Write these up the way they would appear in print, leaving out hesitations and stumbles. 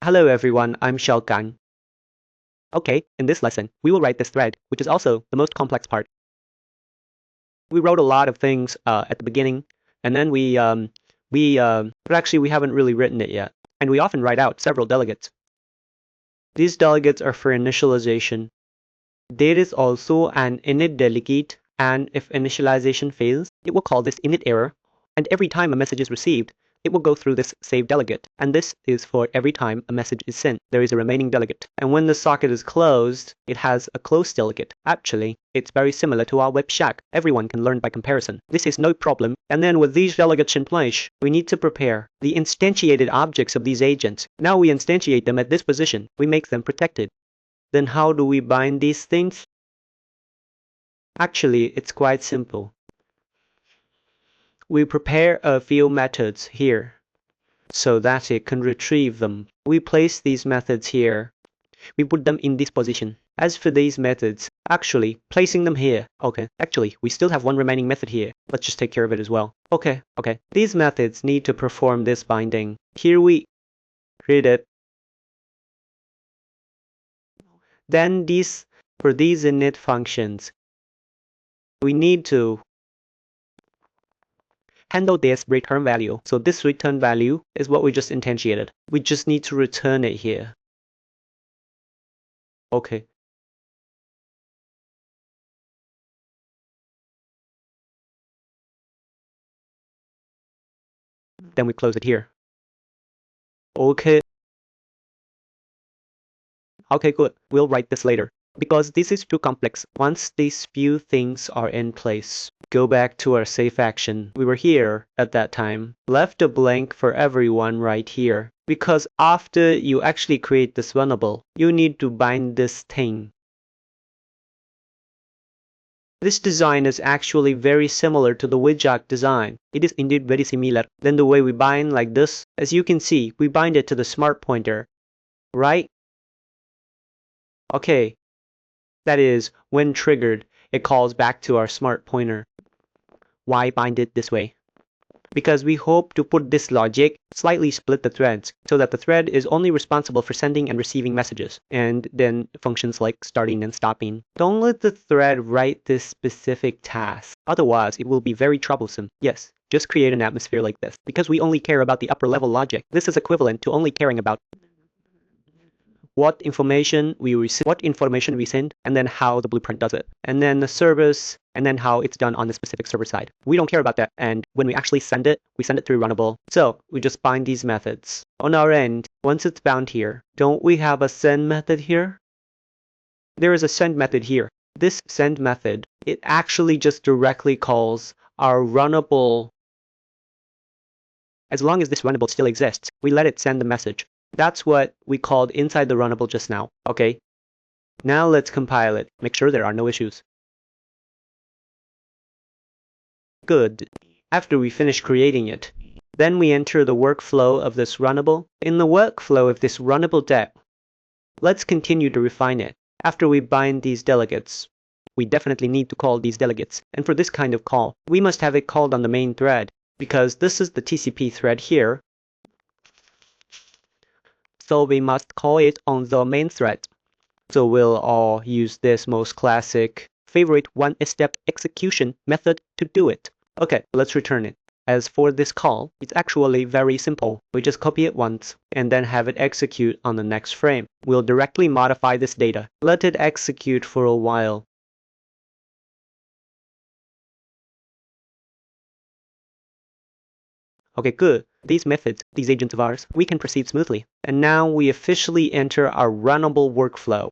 Hello everyone, I'm Xiaogang. Okay, in this lesson, we will write this thread, which is also the most complex part. We wrote a lot of things at the beginning, and then but actually we haven't really written it yet. And we often write out several delegates. These delegates are for initialization. There is also an init delegate, and if initialization fails, it will call this init error, and every time a message is received, it will go through this save delegate, and this is for every time a message is sent, there is a remaining delegate. And when the socket is closed, it has a closed delegate. Actually, it's very similar to our web shack. Everyone can learn by comparison. This is no problem. And then with these delegates in place, we need to prepare the instantiated objects of these agents. Now we instantiate them at this position. We make them protected. Then how do we bind these things? Actually, it's quite simple. We prepare a few methods here so that it can retrieve them. We place these methods here. We put them in this position. As for these methods, actually, placing them here. Okay, actually, we still have one remaining method here. Let's just take care of it as well. Okay. These methods need to perform this binding. Here we read it. Then for these init functions, we need to handle this return value. So this return value is what we just instantiated. We just need to return it here. Okay. Then we close it here. Okay. Okay, good. We'll write this later. Because this is too complex. Once these few things are in place, go back to our safe action. We were here at that time. Left a blank for everyone right here. Because after you actually create this runnable, you need to bind this thing. This design is actually very similar to the widget design. It is indeed very similar. Then the way we bind like this, as you can see, we bind it to the smart pointer, right? Okay. That is, when triggered, it calls back to our smart pointer. Why bind it this way? Because we hope to put this logic, slightly split the threads, so that the thread is only responsible for sending and receiving messages, and then functions like starting and stopping. Don't let the thread write this specific task, otherwise it will be very troublesome. Yes, just create an atmosphere like this. Because we only care about the upper level logic, this is equivalent to only caring about what information we send, and then how the blueprint does it, and then the service, and then how it's done on the specific server side. We don't care about that, and when we actually send it, we send it through Runnable. So we just bind these methods. On our end, once it's bound here, don't we have a send method here? There is a send method here. This send method, it actually just directly calls our Runnable. As long as this Runnable still exists, we let it send the message. That's what we called inside the runnable just now, okay? Now let's compile it. Make sure there are no issues. Good. After we finish creating it, then we enter the workflow of this runnable. In the workflow of this runnable dep, let's continue to refine it. After we bind these delegates, we definitely need to call these delegates. And for this kind of call, we must have it called on the main thread, because this is the TCP thread here. So we must call it on the main thread. So we'll all use this most classic favorite one-step execution method to do it. Okay, let's return it. As for this call, it's actually very simple. We just copy it once and then have it execute on the next frame. We'll directly modify this data. Let it execute for a while. Okay, good. These methods, these agents of ours, we can proceed smoothly. And now we officially enter our runnable workflow.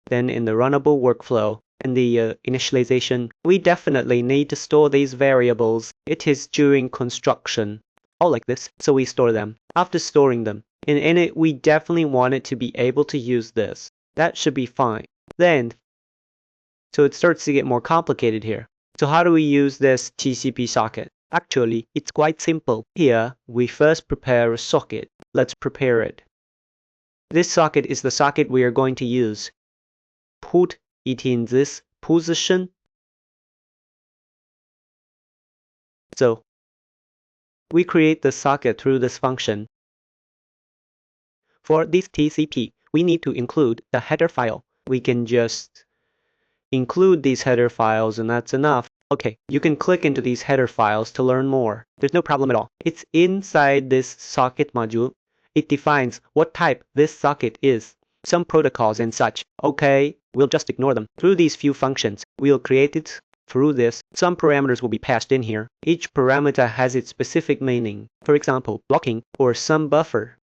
Then in the runnable workflow, in the initialization, we definitely need to store these variables. It is during construction, all like this, so we store them. After storing them, in init, we definitely want it to be able to use this. That should be fine. Then, so it starts to get more complicated here. So how do we use this TCP socket? Actually, it's quite simple. Here, we first prepare a socket. Let's prepare it. This socket is the socket we are going to use. Put it in this position. So we create the socket through this function. For this TCP, we need to include the header file. We can just include these header files and that's enough. Okay, you can click into these header files to learn more. There's no problem at all. It's inside this socket module. It defines what type this socket is, some protocols and such. Okay, we'll just ignore them. Through these few functions, we'll create it. Through this, some parameters will be passed in here. Each parameter has its specific meaning. For example, blocking or some buffer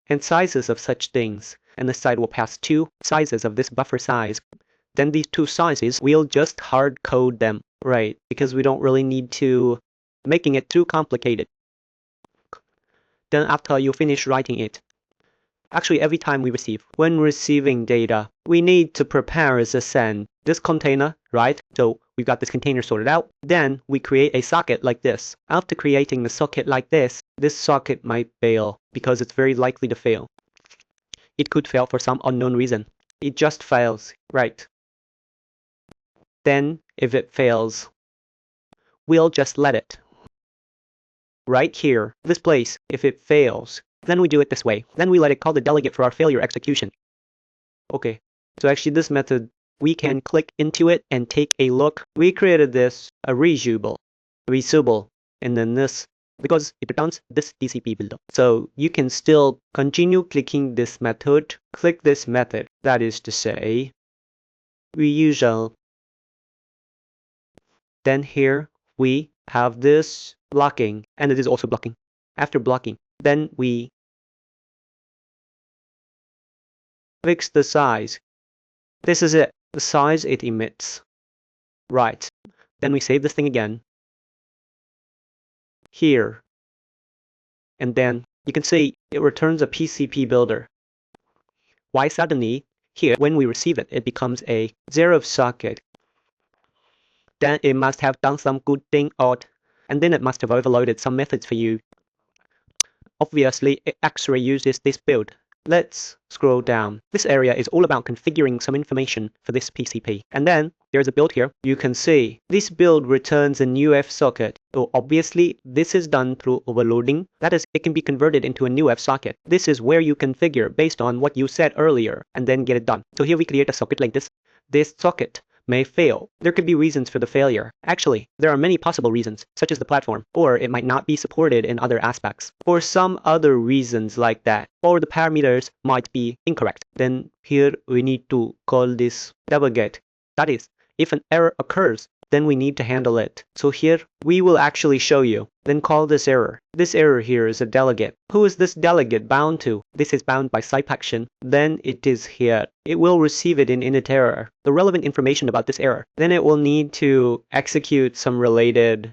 and sizes of such things. And this side will pass 2 sizes of this buffer size. Then these 2 sizes, we'll just hard code them, right? Because we don't really need to making it too complicated. Then after you finish writing it, actually every time we receive, when receiving data, we need to prepare as a send this container, right? So we've got this container sorted out. Then we create a socket like this. After creating the socket like this socket might fail because it's very likely to fail. It could fail for some unknown reason. It just fails, right? Then if it fails, we'll just let it. Right here, this place, if it fails, then we do it this way. Then we let it call the delegate for our failure execution. Okay, so actually this method, we can click into it and take a look. We created this, a reusable, and then this, because it returns this TCP builder. So you can still continue clicking this method, click this method. That is to say, reusable. Then here we have this blocking, and it is also blocking. After blocking, then we fix the size. This is it, the size it emits. Right. Then we save this thing again. Here. And then you can see it returns a PCP builder. Why suddenly here, when we receive it, it becomes a 0 socket. Then it must have done some good thing odd. And then it must have overloaded some methods for you. Obviously, it actually uses this build. Let's scroll down. This area is all about configuring some information for this PCP. And then there's a build here. You can see this build returns a new FSocket. So obviously, this is done through overloading. That is, it can be converted into a new FSocket. This is where you configure based on what you said earlier and then get it done. So here we create a socket like this. This socket may fail. There could be reasons for the failure. Actually, there are many possible reasons, such as the platform, or it might not be supported in other aspects, or some other reasons like that, or the parameters might be incorrect. Then here we need to call this delegate. That is, if an error occurs, then we need to handle it. So here we will actually show you. Then call this error. This error here is a delegate. Who is this delegate bound to? This is bound by type action. Then it is here. It will receive it in init error, the relevant information about this error. Then it will need to execute some related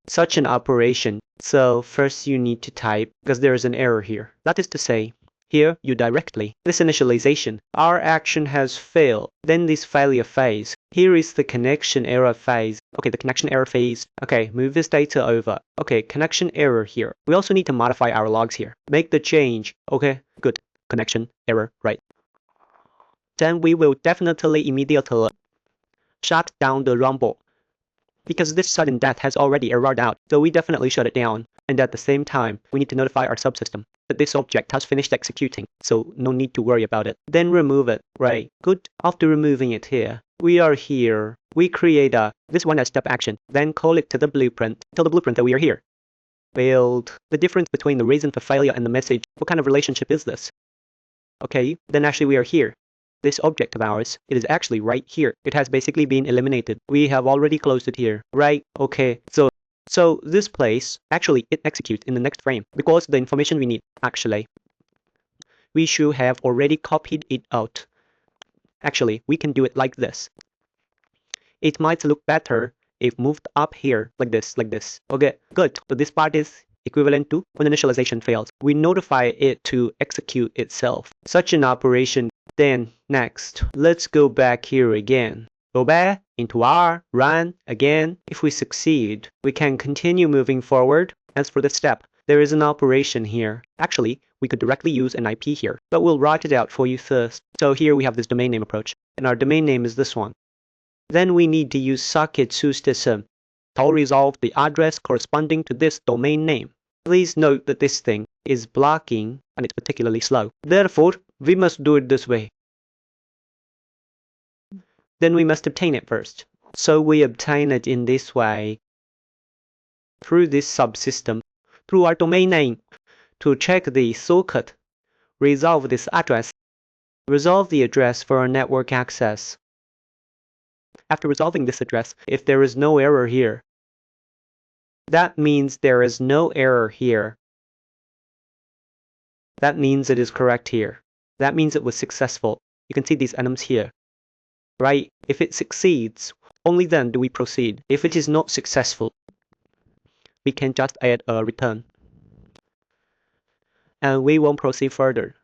such an operation. So first you need to type, because there is an error here. That is to say, here you directly, this initialization, our action has failed. Then this failure phase. Here is the connection error phase. Okay, the connection error phase. Okay, move this data over. Okay, connection error here. We also need to modify our logs here. Make the change. Okay, good. Connection error, right. Then we will definitely immediately shut down the rumble, because this sudden death has already errored out, so we definitely shut it down. And at the same time, we need to notify our subsystem that this object has finished executing, so no need to worry about it. Then remove it, right? Good. After removing it here, we are here. We create this one-step action, then call it to the blueprint. Tell the blueprint that we are here. Build. The difference between the reason for failure and the message, what kind of relationship is this? Okay, then actually we are here. This object of ours, it is actually right here. It has basically been eliminated. We have already closed it here, right? Okay, so this place, actually it executes in the next frame, because the information we need, actually, we should have already copied it out. Actually, we can do it like this. It might look better if moved up here, like this. Okay, good. So this part is equivalent to when initialization fails. We notify it to execute itself. Such an operation. Then next, let's go back here again. Go back into R, run again. If we succeed, we can continue moving forward. As for this step, there is an operation here. Actually, we could directly use an IP here, but we'll write it out for you first. So here we have this domain name approach, and our domain name is this one. Then we need to use SocketSubsystem to resolve the address corresponding to this domain name. Please note that this thing is blocking and it's particularly slow. Therefore, we must do it this way. Then we must obtain it first. So we obtain it in this way. Through this subsystem, through our domain name, to check the socket, resolve this address, resolve the address for our network access. After resolving this address, if there is no error here, that means there is no error here. That means it is correct here. That means it was successful. You can see these enums here, right? If it succeeds, only then do we proceed. If it is not successful, we can just add a return. And we won't proceed further,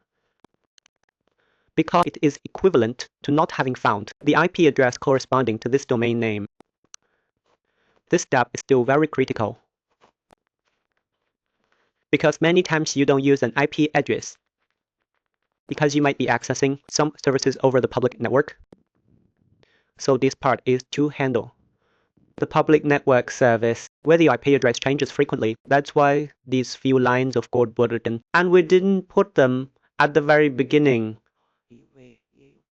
because it is equivalent to not having found the IP address corresponding to this domain name. This step is still very critical, because many times you don't use an IP address because you might be accessing some services over the public network. So this part is to handle the public network service where the IP address changes frequently. That's why these few lines of code were written, and we didn't put them at the very beginning.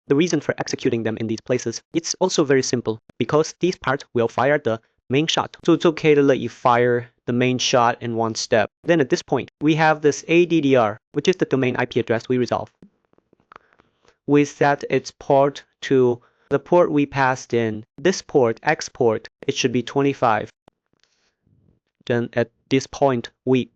The reason for executing them in these places, it's also very simple, because these parts will fire the main shot. So it's okay to let you fire the main shot in one step. Then at this point, we have this ADDR, which is the domain IP address we resolve. We set its port to the port we passed in. This port, X port, it should be 25. Then at this point, we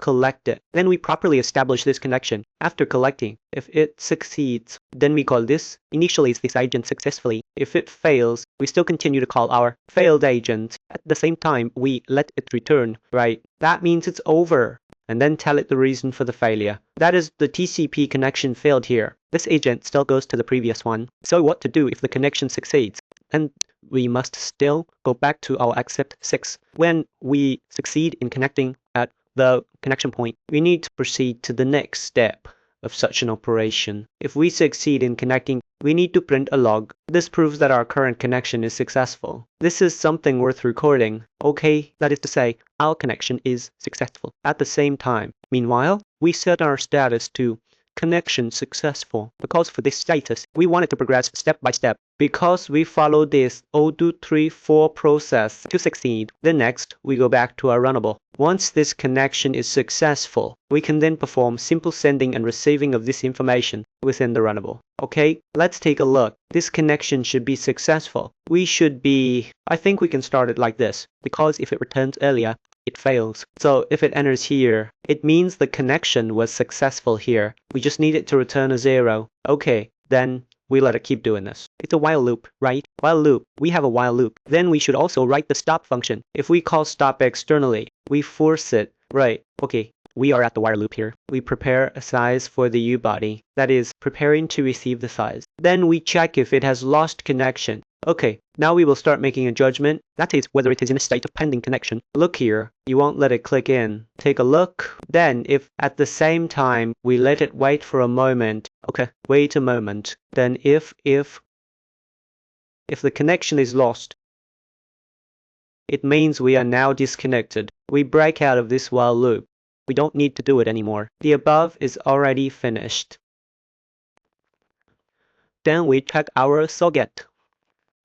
collect it. Then we properly establish this connection. After collecting, if it succeeds, then we call this initialize this agent successfully. If it fails, we still continue to call our failed agent. At the same time, we let it return, right? That means it's over. And then tell it the reason for the failure. That is, the TCP connection failed here. This agent still goes to the previous one. So what to do if the connection succeeds? And we must still go back to our accept 6. When we succeed in connecting at the connection point, we need to proceed to the next step of such an operation. If we succeed in connecting, we need to print a log. This proves that our current connection is successful. This is something worth recording. Okay, that is to say, our connection is successful. At the same time, meanwhile, we set our status to connection successful, because for this status, we want it to progress step by step. Because we follow this 1, 2, 3, 4 process to succeed, then next we go back to our runnable. Once this connection is successful, we can then perform simple sending and receiving of this information within the runnable. Okay, let's take a look. This connection should be successful. I think we can start it like this, because if it returns earlier, it fails. So if it enters here, it means the connection was successful here. We just need it to return a 0. Okay, then we let it keep doing this. It's a while loop, right? While loop, we have a while loop. Then we should also write the stop function. If we call stop externally, we force it, right? Okay, we are at the while loop here. We prepare a size for the U-body, that is, preparing to receive the size. Then we check if it has lost connection. Okay, now we will start making a judgment, that is, whether it is in a state of pending connection. Look here, you won't let it click in. Take a look. Then, if at the same time we let it wait for a moment, okay, wait a moment. Then if the connection is lost, it means we are now disconnected. We break out of this while loop. We don't need to do it anymore. The above is already finished. Then we check our socket.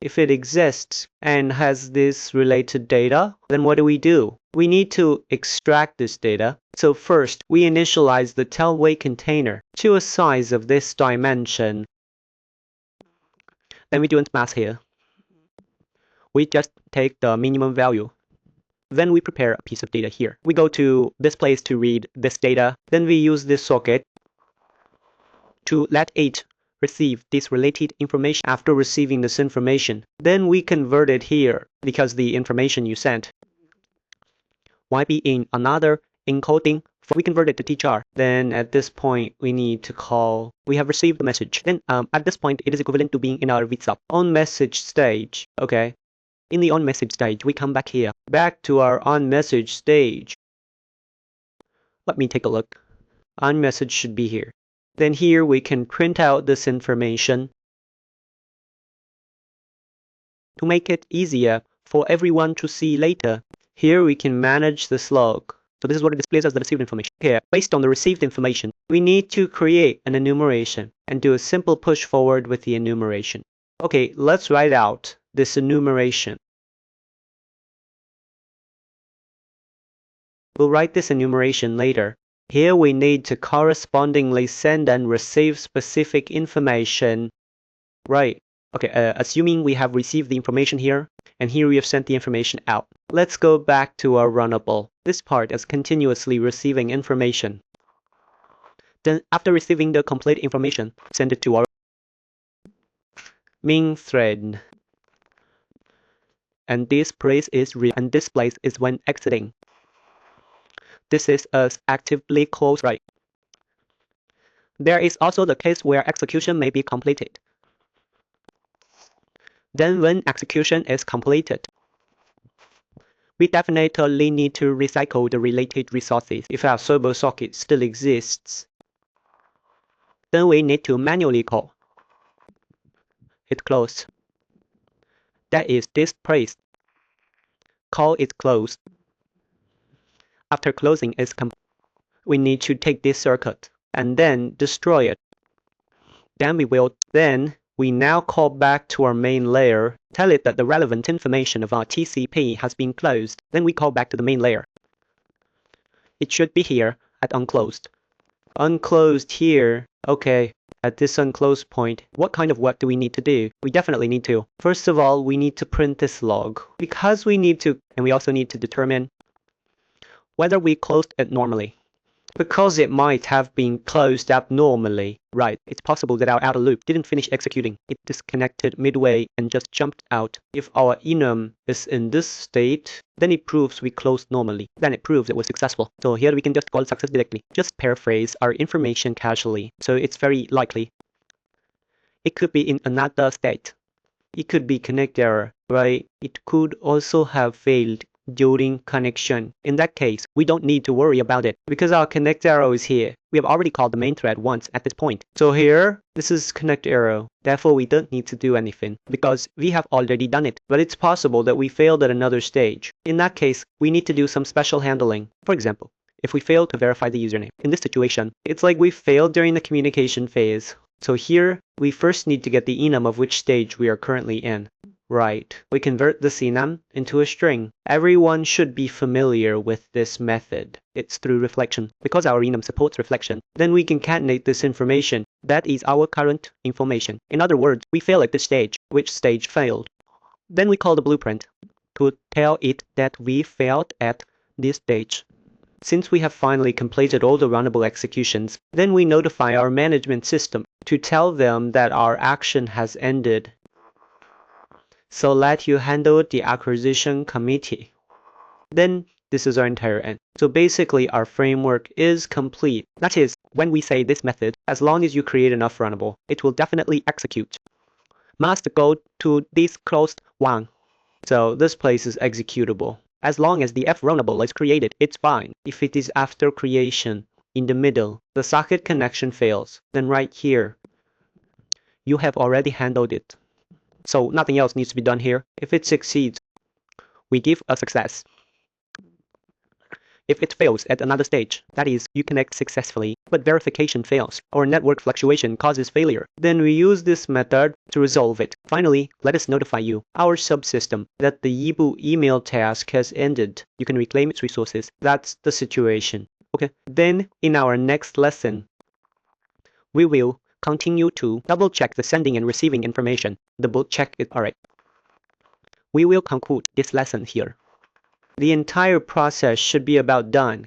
If it exists and has this related data, then what do? We need to extract this data. So first, we initialize the tellway container to a size of this dimension. Then we do int mass here. We just take the minimum value. Then we prepare a piece of data here. We go to this place to read this data. Then we use this socket to let it receive this related information. After receiving this information, then we convert it here, because the information you sent might be in another encoding. We convert it to tchar. Then at this point, we need to call, we have received the message. Then at this point, it is equivalent to being in our VSUP on message stage. Okay, in the on message stage, we come back here, back to our on message stage. Let me take a look. On message should be here. Then here we can print out this information to make it easier for everyone to see later. Here we can manage this log. So this is what it displays as the received information. Here, based on the received information, we need to create an enumeration and do a simple push forward with the enumeration. Okay, let's write out this enumeration. We'll write this enumeration later. Here we need to correspondingly send and receive specific information. Right. Okay, assuming we have received the information here, and here we have sent the information out. Let's go back to our runnable. This part is continuously receiving information. Then after receiving the complete information, send it to our main thread. And this place is real, and this place is when exiting. This is as actively closed, right? There is also the case where execution may be completed. Then when execution is completed, we definitely need to recycle the related resources. If our server socket still exists, then we need to manually call it closed. That is this place. Call it closed. After closing is complete, we need to take this circuit and then destroy it. Then we now call back to our main layer, tell it that the relevant information of our TCP has been closed. Then we call back to the main layer. It should be here at unclosed. Unclosed here. Okay, at this unclosed point, what kind of work do we need to do? We definitely need to. First of all, we need to print this log. Because we need to, and we also need to determine whether we closed it normally. Because it might have been closed abnormally. Right, it's possible that our outer loop didn't finish executing. It disconnected midway and just jumped out. If our enum is in this state, then it proves we closed normally. Then it proves it was successful. So here we can just call success directly. Just paraphrase our information casually. So it's very likely it could be in another state. It could be connect error, right? It could also have failed during connection. In that case, we don't need to worry about it because our connect arrow is here. We have already called the main thread once at this point. So here, this is connect arrow. Therefore, we don't need to do anything because we have already done it. But it's possible that we failed at another stage. In that case, we need to do some special handling. For example, if we fail to verify the username. In this situation, it's like we failed during the communication phase. So here, we first need to get the enum of which stage we are currently in. Right, we convert the enum into a string. Everyone should be familiar with this method. It's through reflection. Because our enum supports reflection, then we concatenate this information. That is our current information. In other words, we fail at this stage. Which stage failed? Then we call the blueprint to tell it that we failed at this stage. Since we have finally completed all the runnable executions, then we notify our management system to tell them that our action has ended. So let you handle the acquisition committee. Then this is our entire end. So basically our framework is complete. That is, when we say this method, as long as you create enough runnable, it will definitely execute. Must go to this closed one. So this place is executable. As long as the FRunnable is created, it's fine. If it is after creation, in the middle, the socket connection fails, then right here, you have already handled it. So nothing else needs to be done here. If it succeeds, we give a success. If it fails at another stage, that is, you connect successfully, but verification fails, or network fluctuation causes failure, then we use this method to resolve it. Finally, let us notify you, our subsystem, that the Yibu email task has ended. You can reclaim its resources. That's the situation. Okay, then in our next lesson, we will continue to double check the sending and receiving information. Double check it. Alright. We will conclude this lesson here. The entire process should be about done.